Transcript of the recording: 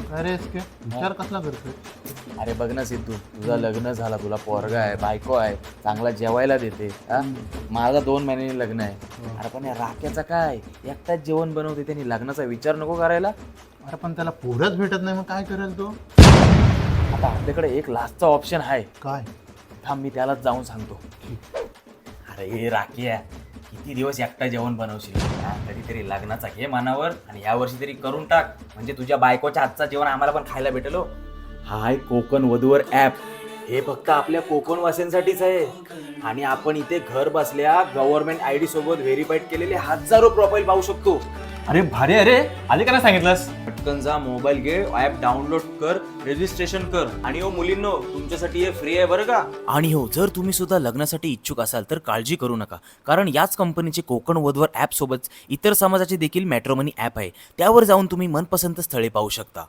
अरे इसके विचार कसला करतोय? अरे बघ ना सिद्धू, तुझं लग्न झाला, तुला पोरगा आहे, बायको आहे, चांगला जेवायला देते हा. माझा 2 महिन्यांनी लग्न आहे. अरे पण या राख्याचं काय, एकटाच जेवण बनवते, त्यांनी लग्नाचा विचार नको करायला. अरे पण त्याला पोरच भेटत नाही, मग काय करेल तो? आता आपल्याकडे एक लास्टचा ऑप्शन आहे. काय? थांब मी त्यालाच जाऊन सांगतो. अरे हे राखी आहे, किती दिवस एकटा जेवण बनवशील हा? कधीतरी लग्नाचा घे मनावर आणि या वर्षी तरी करून टाक, म्हणजे तुझ्या बायकोच्या हातचा जेवण आम्हाला पण खायला भेटेल हो. हा आहे कोकण वधूवर ॲप. हे फक्त आपल्या कोकण वासियांसाठीच आहे आणि आपण इथे घर बसल्या गव्हर्नमेंट ID सोबत व्हेरीफाईड केलेले हजारो प्रोफाईल पाहू शकतो. अरे भारी, अरे आधी का नाही सांगितलंस? पटकन जा, मोबाईल घे, ॲप डाउनलोड कर, रजिस्ट्रेशन कर. आणि हो मुलींनो, तुमच्यासाठी हे फ्री आहे बरं का. आणि हो, जर तुम्ही सुद्धा लग्नासाठी इच्छुक असाल तर काळजी करू नका, कारण याच कंपनीचे कोकण वधूवर ॲप सोबत इतर समाजाचे देखील मॅट्रिमोनी ॲप आहे. त्यावर जाऊन तुम्ही मनपसंत स्थळे पाहू शकता.